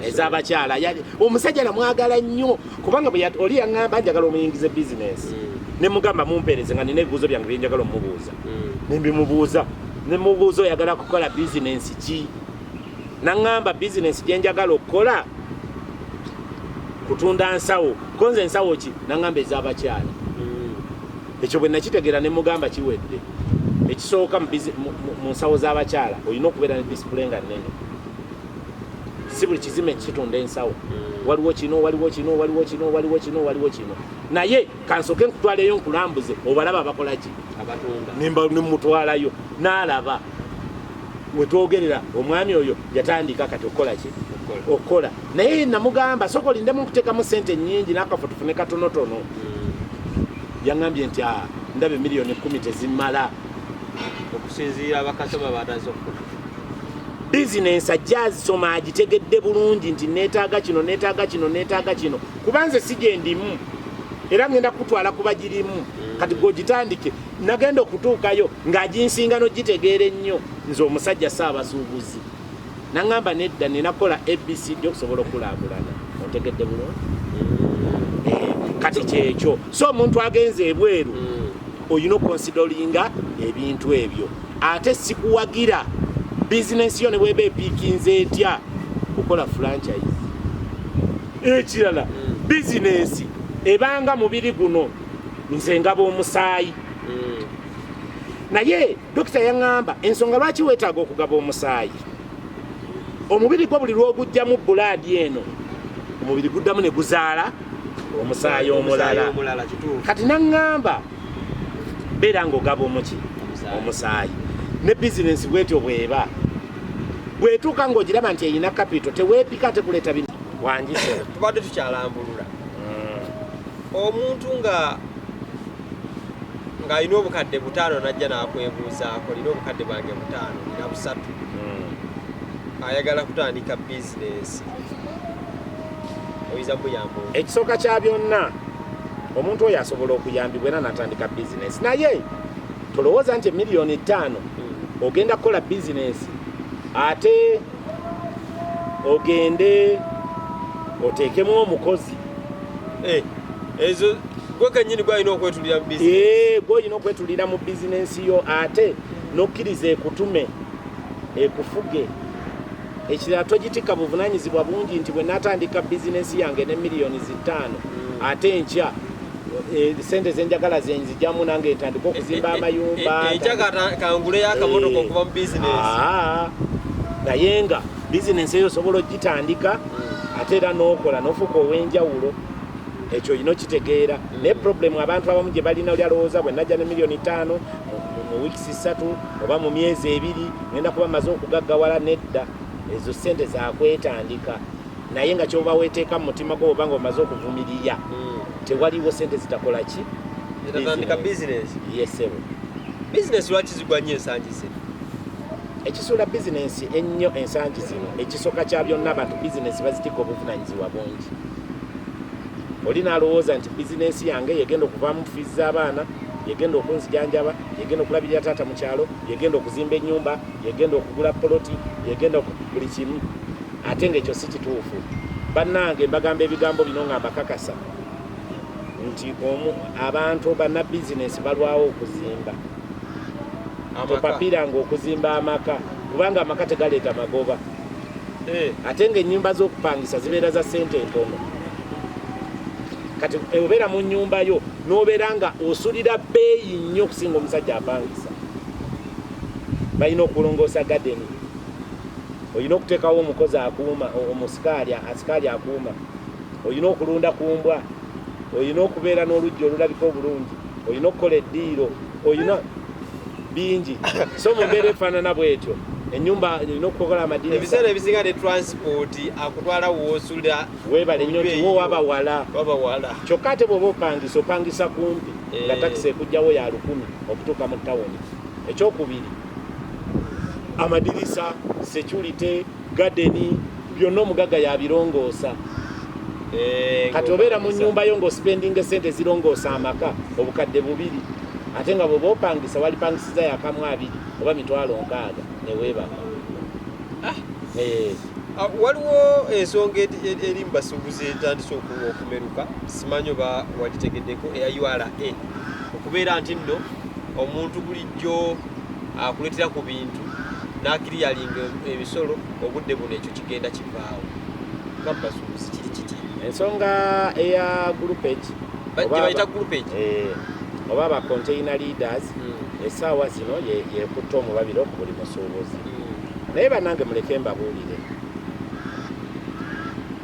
ez'abakyala omusajja namwagala nnyo kubanga oli yaŋŋamba njagala omuyingize bizinensi ne mugamba mumpeereze nga nina ebibuuzo byange bye njagala omubuuza nembimubuuza nemubuuza oyagala kukola bizinensi ki naŋŋamba bizinensi gye njagala okukola kutunda nsawo konze nsawo ki naŋŋamba ez'abakyala ekyo bwe nakitegeera ne mugamba kiwedde ekisooka mu nsawo z'abakyala olina okubeera ne disipule nga nnene si buli kizime kitunda ensawo waliwo kino waliwo kino waliwo kino waliwo kino waliwo kino naye kansooke nkutwaleyo nkulambuze obalaba abakola ki nemutwalayo n'alaba wetwogerera omwami oyo yatandika kati okukola ki okukola naye namugamba sooka olindemu nkuteekamu ssente nnyingi n'akafo tufune katonotono yaŋŋambye nti ndaba miliyoni 10 tezimala okusinziira abakasoma bataze okukola bizinensi ajja azisoma agitegedde bulungi nti neetaaga kino neetaaga kino neetaaga kino kubanze si gye ndimu era ngenda kutwala kuba girimu kati gogitandike nagenda okutuukayo ng'aginsinga n'ogitegeera ennyo nze omusajja saabasuubuzi naŋŋamba nedda nenakola ABCD okusobola okulambulana otegedde bulungi kati kyekyo so omuntu agenze ebweru olina okonsidolinga ebintu ebyo ate sikuwagira bizinensi yo ne bweba epiikinze etya okukola franchise ekirala bizinensi ebanga mubiri guno nze ngaba omusaayi naye dokita yaŋŋamba ensonga lwaki weetaaga okugaba omusaayi omubiri gwo buli lw'ogujjamu bulaadi eno omubiri guddamu ne guzaala omusaayi omulala kati naŋŋamba beera ng'ogaba omuki omusaayi ne bizinensi bwetyo bweba bwetuuka ng'ogiraba nti eyina kapito teweepika tekuleeta bintu wanjise tubadde tukyalambulula omuntu ng'alina obukadde 5 najja n'akwebuuzaako lina obukadde bwange 5 nina 3 ayagala kutandika bizinensi oyinza muyamba ekisooka kya byonna omuntu oyo asobola okuyambibwa era n'atandika bizinensi naye tolowooza nti miliyoni 5 ogenda kukola bizinensi ate ogende oteekemu omukozi ezo gwe kennyini gwalina okwetulira mu bizinensi gwe olina okwetulira mu bizinensi yo ate n'okkiriza ekutume ekufuge ekirala togitika buvunaanyizibwa bungi nti bwe natandika bizinensi yange ne miliyoni 5 ate enkya sente zenjagala zenzijjamu nange ntandika okuzimba amayumba kangule akamotoka okuva mu bizinensi naye nga bizinensi eyo osobola ogitandika ate era n'okola n'ofuuka ow'enjawulo ekyo olina okitegeera naye problemu abantu abamu gye balina oli alowooza bwe najja ne miliyoni 5 mu wiikisi 3 oba mu myezi 2 ngenda kuba maze okugaggawala nedda ezo ssente zakwetandika naye nga kyoba weeteeka mu mutima gwo oba nga omaze okuvumirira tewaliwo ssente zitakola ki Etandika business. Yes sir. Business lwaki zigwanye ensangi zino? Ekisuula business ennyo ensangi zino ekisooka kya byonna abantu business bazitika obuvunanyizibwa bungi. Oli n'alowooza nti business yange yegenda okuvaamu fees z'abaana, yegenda okunzijanjaba, yegenda okulabirira taata mu kyalo, yegenda okuzimba ennyumba, yegenda okugula poloti, yegenda buli kimu. Ate ng'ekyo si kituufu. Bannange mbagamba ebigambo bino nga mbakakasa nti abantu banna business balwawo okuzimba. Topapiranga okuzimba amaka kubanga amaka tegaleeta magoba. Ate ng'ennyumba z'okupangisa zibeera za ssente ntono. Kati obeera mu nnyumba yo n'obeera nga osulira bbeeyi nnyo okusinga omusajja apangisa. Balina okulongoosa gadeni. Olina okuteekawo omukozi akuuma, asikaali akuuma. Olina okulunda ku mbwa. Olina okubeera n'oluggi olulabika obulungi. Olina okukola eddiiro. Olina bingi. So mu mbeera efaanana bw'etyo. Ennyumba olina okukola amadinisa. Ebiseera ebisinga ne transport akutwala w'osulira. Weebale nnyo nti wo waba wala. Kyokka ate bw'oba opangisa kumpi nga takisi ekugjawo ya 1000 okutuuka mu tawuni. Ekyokubiri amadirisa, security, garden, byonna omugagga yabirongoosa. Kati obeera mu nnyumba yo ng'ospendinga sente zirongoosa amaka obukadde 2. Ate nga bw'oba opangisa walipangisiza yakamu 2 oba 60,000 ne weebaka. Waliwo ensonga eri mu basuubuzi etandise okumeruka, simanyi oba walitegeddeko eya URA, okubeera nti nno omuntu bulijjo akuleetera ku bintu n'akiriyalinga ebisolo obudde buno ekyo kigenda kivaawo. Nga mu basuubuzi kiri kiti? Ensonga eya groupage gye bayita groupage oba aba container leaders essaawa zino yekutte omulabiro ku buli musuubuzi. Naye bannange muleke mbabuulire,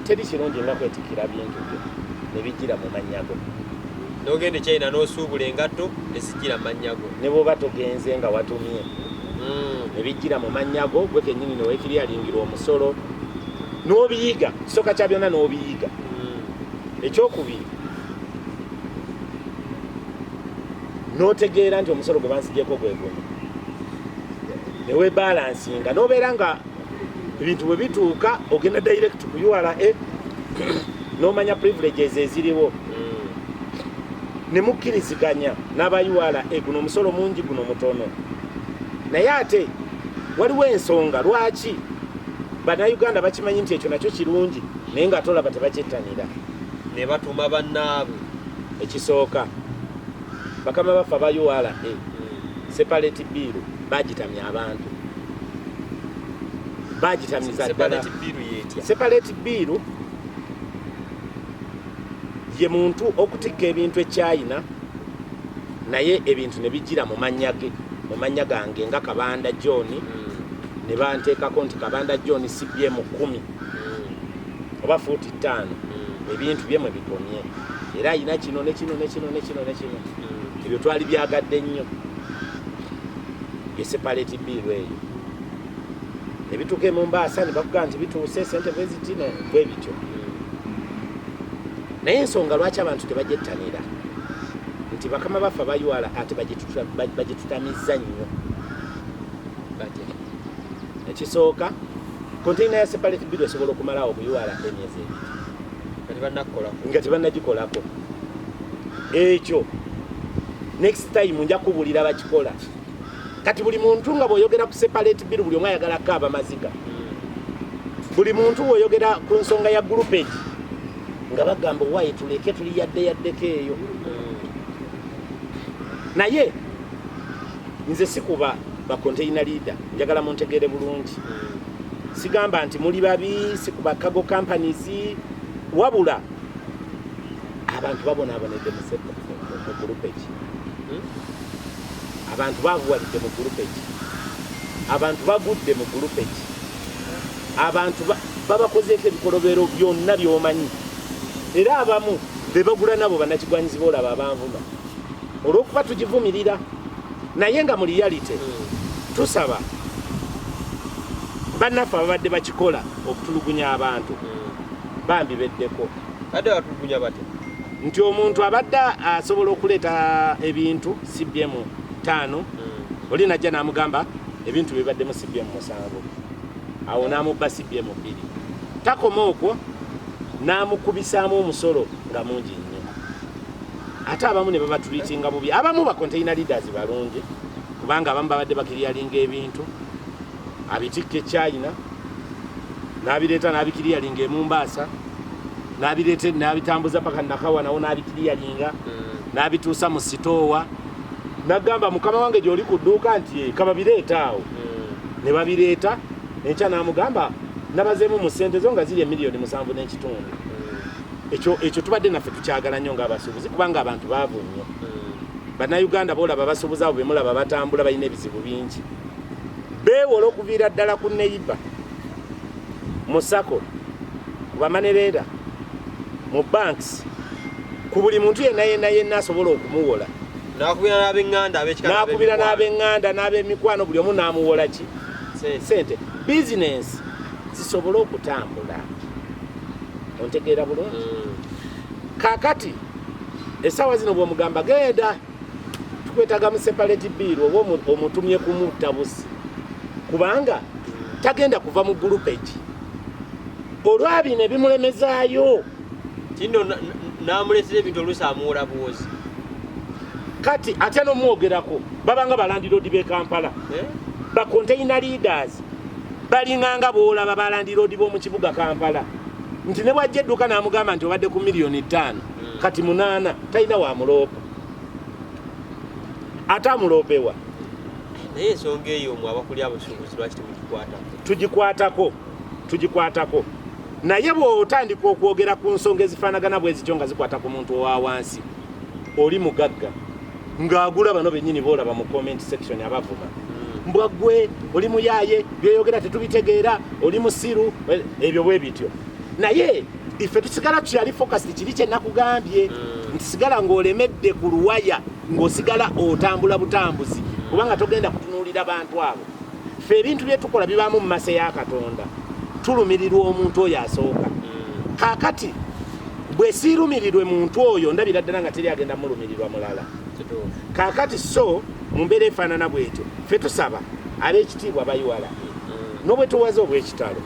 teri kirungi nga kwetikira bintu byo ne bijjira mu mannyago. N'ogenda China n'osuubula engatto ezijjira mu mannyago. Ne bw'oba togenze nga watumye ne bijjira mu mannyago, gwe kennyini ne weekiryalingira omusolo n'obiyiga. Kisooka kya byonna n'obiyiga. Ekyokubiri n'otegeera nti omusolo gwe bansigyeko gwe guno. Ne weebalansinga n'obeera nga ebintu bwe bituuka ogenda direct ku URA n'omanya privileges eziriwo. Ne mukkiriziganya n'aba URA guno omusolo mungi guno mutono. Naye ate waliwo ensonga lwaki bannayuganda bakimanyi nti ekyo nakyo kirungi naye nga tolaba tebakyettanira. Ne batuma bannaabwe. Ekisooka bakama baffe aba URA separate bill bagitamya abantu. Bagitamiza ddala. Separate bill ye muntu okutikka ebintu e China naye ebintu ne bijjira mu mannya gange nga Kabanda John ne banteekako nti Kabanda John CPM 10 oba 45 ebintu byemwe bikomye era ayina kino ne kino ne kino ne kino ne kino. Ebyo twali byagadde nnyo. Ye separate bill eyo ne bituuka e Mombasa ne bakugamba nti bituuse sente bwezitino bwe bityo. Naye ensonga lwaki abantu tebagyettanira nti bakama baffe aba URA ate bagitutamizza nnyo. Ekisooka container ya separate bill esobola okumalawo mu URA emyezi 2 nga tebannagikolako. Ekyo next time nja kubulira bakikola. Kati buli muntu nga bw'oyogera ku separate bill buli omu ayagala kaaba maziga. Buli muntu bw'oyogera ku nsonga ya groupage nga bagamba waye tuleke tuli yaddeko eyo. Naye nze sikuba ba container leader, njagala muntegeere bulungi. Sigamba nti muli babi, sikuba cargo companies, wabula abantu babonaabonedde mu groupage. Abantu babuwalidde mu groupage. Abantu bagudde mu groupage. Abantu babakozeeko ebikolobero byonna by'omanyi. Era abamu be bagula nabo bannakigwanyiziba olaba abanvuma. Olw'okuba tugivumirira naye nga mu reality tusaba bannaffe ababadde bakikola okutulugunya abantu bambi beddeko. Kade batulugunya bate? nti omuntu abadde asobola okuleeta ebintu CBM 5 oli najja n'amugamba ebintu bibaddemu CBM 7 awo n'amubba CBM 2 takoma okwo n'amukubisaamu omusolo nga mungi nnyo ate abamu ne babatreatinga bubi abamu ba container leaders balungi kubanga abamu babadde bakiriyalinga ebintu abitikka China n'abireeta n'abikiriyalinga e Mombasa n'abireeta n'abitambuza paka Nakawa nawo n'abikiriyalinga n'abituusa mu sitoowa n'agamba mukama wange gy'oli ku dduuka nti kababireeta awo ne babireeta enkya n'amugamba nabazeemu mu ssente zo nga ziri emiliyoni 7.5 ekyo tubadde naffe tukyagala nnyo ng'abasuubuzi kubanga abantu baavu nnyo bannayuganda boolaba abasuubuzi abo bemulaba batambula balina ebizibu bingi beewola okuviira ddala ku neiba mu sako ku bamanereera mu banks ku buli muntu yenna asobola okumuwola n'akubira n'ab'eŋŋanda n'ab'emikwano buli omu n'amuwola ki sente bizinensi zisobole okutambula ontegeera bulungi kaakati essaawa zino bw'omugamba genda tukwetaga mu separate bill oba omutumye kumutta busi kubanga tagenda kuva mu gulupeji olwabino ebimulemezaayo kino n'amuleetera ebintu oluusi amuwola buwozi kati ate n'omwogerako babanga balandiroodi b'e Kampala ba container leaders balinganga boolaba balandiroodi b'omu kibuga Kampala nti ne bwajja edduka n'amugamba nti obadde ku miliyoni 5 kati 8 talina wamuloopa ate amuloopewa naye ensonga eyo mwe abakuli abasuubuzi lwaki temugikwatako tugikwatako naye bw'otandika okwogera ku nsonga ezifaanagana bwe zityo nga zikwata ku muntu owa wansi oli mugagga ng'agula bano bennyini boolaba mu comment section abavuma mbwa ggwe oli muyaaye byeyogera tetubitegeera oli musiru ebyo bwe bityo naye ife tusigala tukyali focused kiri kye nakugambye nti sigala ng'olemedde ku luwaya ng'osigala otambula butambuzi kubanga togenda kutunuulira abantu abo ffe ebintu bye tukola bibaamu mu mase ya Katonda tulumirirwa omuntu oyo asooka kaakati bwe siirumirirwe muntu oyo ndabira ddala nga teri agenda mulumirirwa mulala kaakati so mu mbeera efaanana bwetyo ffe tusaba ab'ekitiibwa bayiwala n'obwe tuwaze obw'ekitalo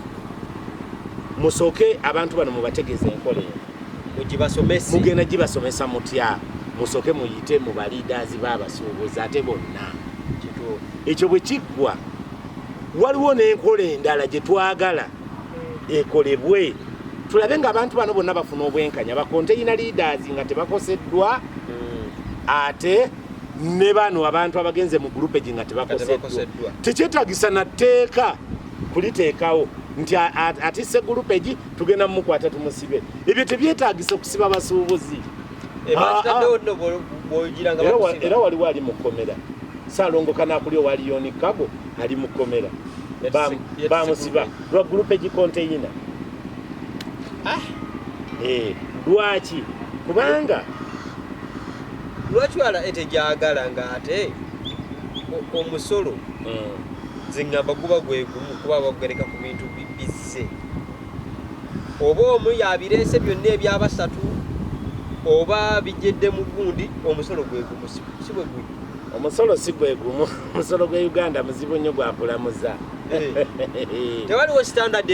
musooke abantu bano mubategeeza enkola eno mugenda gibasomesa mutya musooke muyite mu baliidaazi b'abasuubuzi ate bonna ekyo bwe kiggwa waliwo n'enkola endala gye twagala ekolebwe tulabe ng'abantu bano bonna bafuna obwenkanya ba container leaders nga tebakoseddwa ate ne bano abantu abagenze mu gulupeji nga tebakoseddwa tekyetaagisa na tteeka kuliteekawo nti atisse gulupeji tugenda mumukwata tumusibe ebyo tebyetaagisa okusiba abasuubuzi era waliwo ali mu kkomera Saalongoka n'akuli owaliyoni kago ali mu kkomera bamusiba lwa gulupeji container lwaki kubanga lwaki wala etegyagala nga ate omusolo zingamba guba gwegumu kuba bagugereka ku bintu bizze oba omu yabireese byonna ebyabasatu oba bijedde mu gundi omusolo gwegumu si bwe guli omusolo si gwegumu omusolo gwe Uganda muzibu nnyo gwakulamuza tewaliwo standard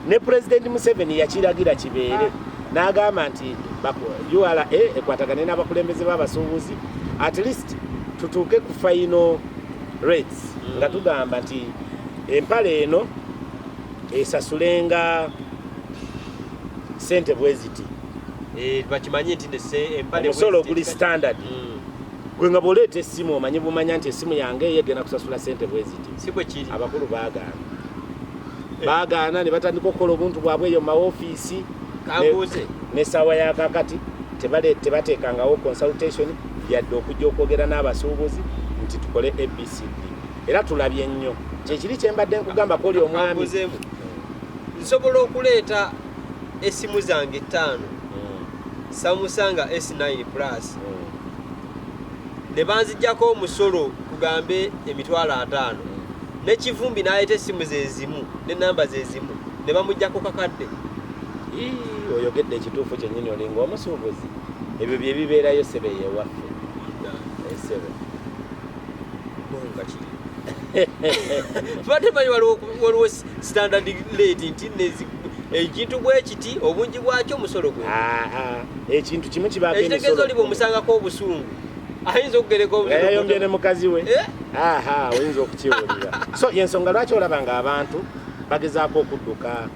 ne President Museveni yakiragira kibeere n'agamba nti URA ekwatagane n'abakulembeze b'abasuubuzi at least tutuuke ku final rates nga tugamba nti empale eno esasulenga sente bweziti bakimanyi nti omusolo guli standard gwe nga bw'oleeta essimu omanyi bumanya nti essimu yange yegenda kusasula sente bweziti si bwe kiri abakulu baagaana ne batandika okukola obuntu bwabwe eyo mu maofiisi n'essaawa ya kakati tebateekangawo consultation yadde okujja okwogera n'abasuubuzi nti tukole ABCD era tulabye nnyo kyekiri kye mbadde nkugamba ko oli omwami nsobola okuleeta essimu zange 5 Samusanga S9 Plus ne banzijjako omusolo kugambe emitwalo 5 ne Kivumbi n'aleeta essimu zezimu ne namba zezimu ne bamujjako kakadde oyogedde ekituufu kyennyini olinga omusuubuzi ebyo bye bibeerayo sebe yewaffe esebe badde manyi waliwo standard rate nti ekintu bwe kiti obungi bwakyo omusolo gwe ekintu kimu kibaako ekitegeeza oliba omusangako obusungu ayinza okugereka yayombye ne mukazi we oyinza okukiwulira so yensonga lwaki olaba nga abantu bagezaako okudduka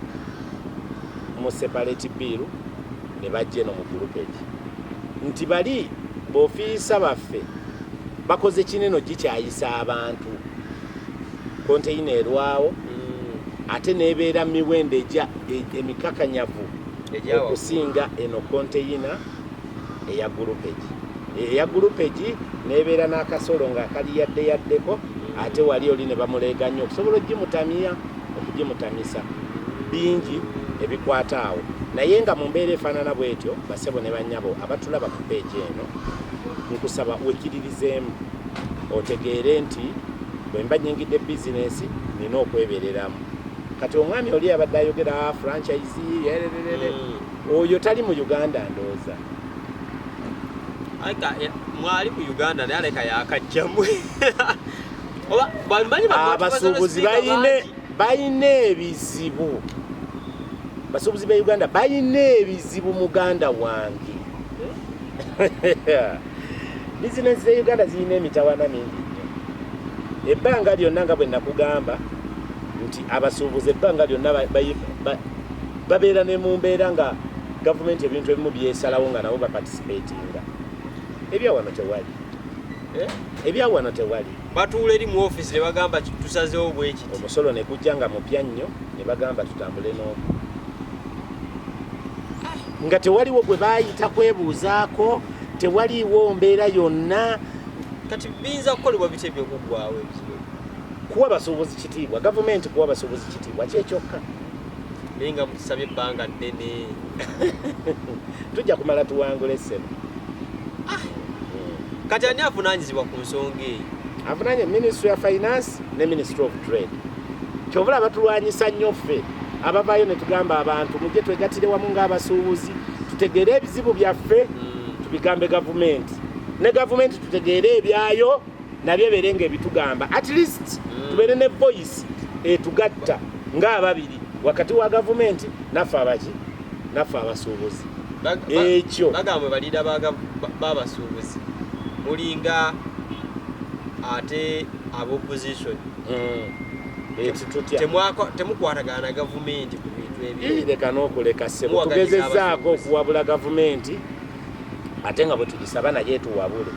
mu separate bill ne bajja eno mu group egi nti bali b'ofiisa baffe bakoze kineno gikyayisa abantu konteyina erwawo ate nebeera miwendo emikakanyavu okusinga eno konteyina eya group egi nebeera n'akasolo nga kali yaddeyaddeko ate wali oli ne bamuleeganya okusobola okugimutamisa bingi ebikwata awo naye nga mu mbeera efaanana bwetyo basebo ne bannyabo abatulaba ku peegi eno nkusaba wekkiririzeemu otegeere nti bwe mba nnyingidde bizinesi nina okwebereramu kati omwami oli abadde ayogera franchise oyo tali mu Uganda ndooza mwali mu Uganda naye aleka yakajjamu abasuubuzi bayina ebizibu basuubuzi be Uganda bayina ebizibu muganda wange bizinesi ze Uganda zirina emitawaana mingi nnyo ebbanga lyonna nga bwe nakugamba nti abasuubuzi ebbanga lyonna babeera ne mu mbeera nga gavumenti ebintu ebimu byesalawo nga nabo baparticipatinga ebyawano tewali batuula eri mu office ne bagamba tusazeewo bwekiti omusolo ne gujja nga mupya nnyo ne bagamba tutambule n'omu nga tewaliwo gwe baayita kwebuuzaako tewaliiwo mbeera yonna kati biyinza kukolebwa biti ebyokuggwawo ebizibu kuwa basuubuzi kitiibwa gavumenti kuwa basuubuzi kitiibwa kyekyokka naye nga mutusabye ebbanga ddene tujja kumala tuwangula essebo kati ani avunaanyizibwa ku nsonga eyo avunanye Ministry of Finance ne Ministry of Trade kyovula batulwanyisa nnyo ffe abavaayo ne tugamba abantu mujje twegattire wamu ng'abasuubuzi tutegeere ebizibu byaffe tubigambe gavumenti ne gavumenti tutegeere ebyayo nabyo ebeere ng'ebitugamba at least tubeere ne voice etugatta ng'ababiri wakati wa gavumenti naffe abasuubuzi ekyo bagambwe baliira b'abasuubuzi mulinga ate ab'opposition temukwatagana na gavumenti ku bintu ebyo leka n'okuleka ssebo tugezezzaako okuwabula gavumenti ate nga bwe tugisaba naye tuwabule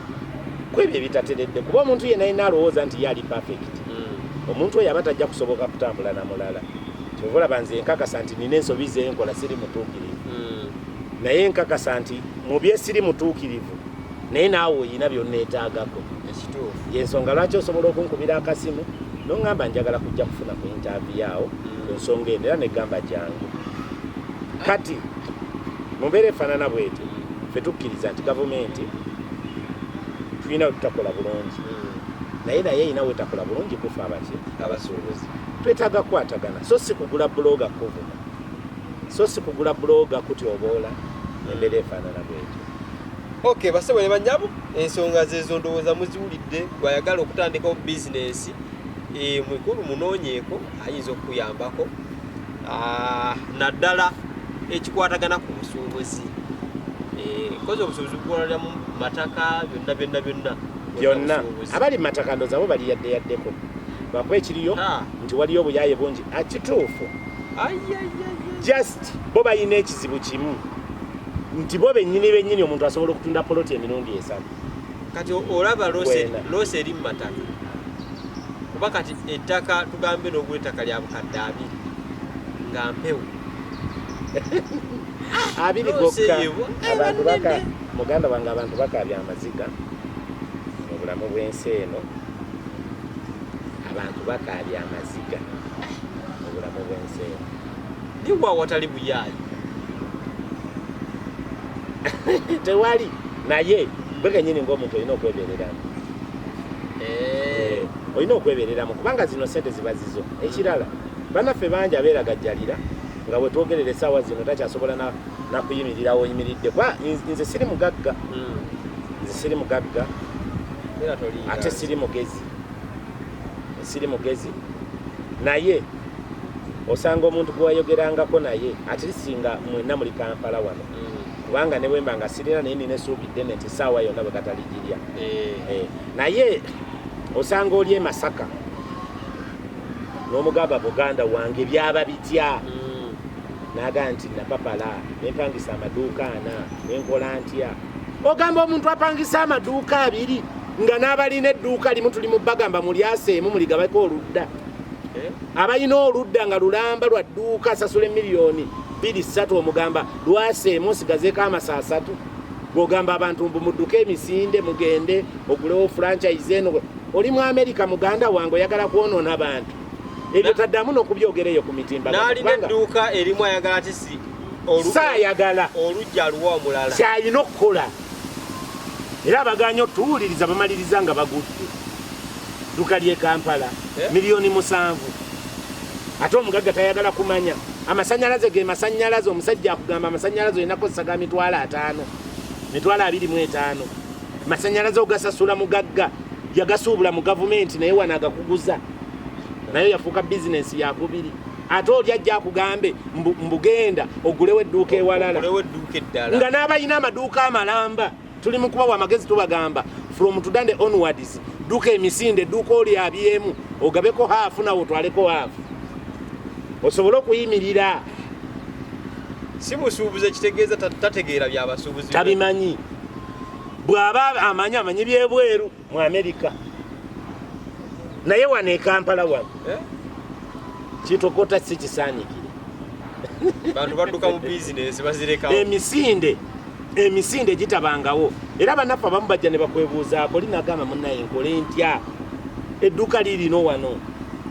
ku ebyo ebitateredde kuba omuntu yenna alina alowooza nti yali perfect omuntu oyo aba tajja kusoboka kutambula na mulala kyova olaba nze nkakasa nti nina ensobi zenkola siri mutuukirivu naye nkakasa nti mu bye siri mutuukirivu naye naawe oyina byonneetaagako yensonga lwaki osobola okunkubira akasimu noŋŋamba njagala kujja kufuna ku interview awo ku nsonga eno era negamba jangu kati mu mbeera efaanana bweti ffe tukkiriza nti gavumenti tulina tutakola bulungi naye erina wetakola bulungi kufa abasuubuzi twetaaga kukwatagana so si kugula buloga kuvuma so si kugula buloga kutyoboola embeera efaanana bwetyo okay basebo ne banyabo ensonga zezo ndowooza muziwulidde gwayagala okutandikawo bizinesi mwekulu munoonyeeko ayinza okuyambako naddala ekikwatagana ku busuubuzi kozi obusuubuzi bukolalira mu mataka byonna abali mataka ndoza abo bali yaddeyaddeko bakuba ekiriyo nti waliyo obuyaaye bungi akituufu just bo balina ekizibu kimu nti bo bennyini omuntu asobola okutunda poloti emirundi esatu kati olaba loose eri mu mataka kuba kati ettaka tugambe n'ogula ettaka lya bukadde 2 nga mpewo 2 gokka muganda wange abantu bakaabya amaziga mu bulamu bw'ensi eno abantu bakaabya amaziga mu bulamu bw'ensi eno niwa watali buyaayi tewali naye bwe kennyini ng'omuntu olina okwebereramu olina okwebereramu kubanga zino sente ziba zizo ekirala bannaffe bangi abeeragajjalira nga wetwogerera essaawa zino takyasobola nakuyimirirawo oyimiridde kuba nze siri mugagga ate siri mugezi naye osanga omuntu gwewayogerangako naye atirisinga mwenna muli Kampala wano kubanga ne bwemba nga sirina naye nina esuubidde nti essaawa yonna bwe kataligirya naye osanga oli e Masaka n'omugamba Buganda wange byaba bitya naga nti napapala nempangisa amaduuka 4 nenkola ntya ogamba omuntu apangisa amaduuka 2 nga n'abalina edduuka limu tuli mu bagamba mulyaseemu muligabako oludda abalina oludda nga lulamba lwa dduuka asasula miliyoni 2-3 omugamba lwaseemu osigazeeko amasaa 3 gwogamba abantu mudduke emisinde mugende ogulewo franchise eno oli mu America muganda wange oyagala kwonoona abantu ebyo taddamu n'okubyogereyo ku mitimba n'alina edduuka erimu ayagala ati si saayagala olujja aluwa omulala kyalina okukola era abaganya otuwuliriza bamaliriza nga bagudde dduuka ly'e Kampala miliyoni 7 ate omugagga tayagala kumanya amasanyalaze ge masanyalaze omusajja akugamba amasanyalaze olina kozesa ga mitwalo 5 mitwalo 25 masanyalaze ogasasula mugagga yagasuubula mu gavumenti naye wano agakuguza naye yafuuka bizinesi yakubiri ate oli ajja akugambe mbugenda ogulewo edduuka ewalala nga n'abalina amaduuka amalamba tuli mu kubawa amagezi tubagamba from Tudande onwards duka emisinde duka oli abyemu ogabeko half nawo twaleko half osobola okuyimirira si musuubuze kitegeeza tategeera byabasuubuzi tabimanyi bw'aba amanyi byebweru mu America naye wano e Kampala wano kitokota si kisaanikire bantu badduka mu bizinesi bazireka emisinde gitabangawo era bannaffe abamu bajja ne bakwebuuzaako linagamba munnaye nkole ntya edduuka lirino wano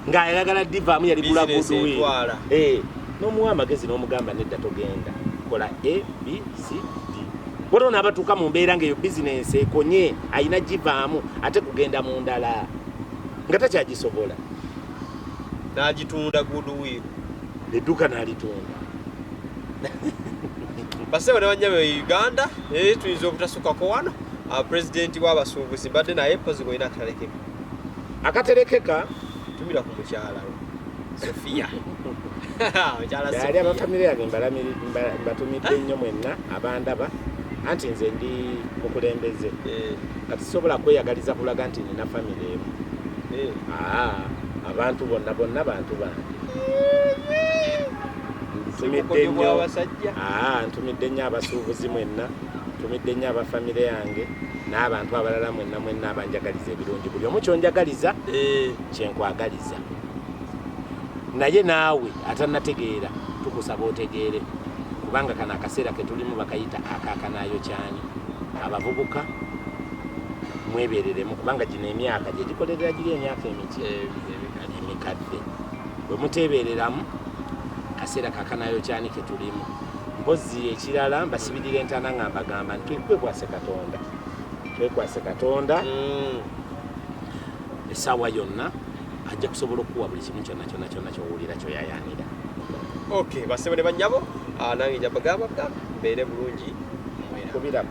ng'ayagala divaamu yaligula guduwe n'omuwa amagezi n'omugamba nedda togenda kola ABCD waliwo n'abatuuka mu mbeera ng'eyo bizinesi ekonye ayina givaamu ate kugenda mu ndala nga takyagisobola n'agitunda guduwe edduuka n'alitunda basebo ne bannyabe Uganda tuyinza obutasukako wano pulezidenti w'abasuubuzi mbadde naye pozi goyina akaterekeka tumira ku mukyala Sofia yali abafamire yange mbatumidde nnyo mwenna abandaba anti nze ndi mukulembeze kati sobola kweyagaliza kulaga nti nina famire emu abantu bonna bantu bange ntumidde nnyo abasuubuzi mwenna ntumidde nnyo abafamire yange n'abantu abalala mwenna abanjagaliza ebirungi buli omu kyonjagaliza kyenkwagaliza naye naawe atanategeera tukusaba otegeere kubanga kano akaseera ke tulimu bakayita akakanaayo kyani abavubuka mwebereremu kubanga gino emyaka gye gikolerera giri emyaka emikadde bwe muteebereramu kaseera kakanayo kyani ke tulimu mpozi ekirala mbasibirira entana nga mbagamba nti twekwase Katonda essaawa yonna ajja kusobola okuwa buli kimu kyonna kyowulira kyoyayanira basebo ne bannyabo nange njabagamba mbeere bulungi kubira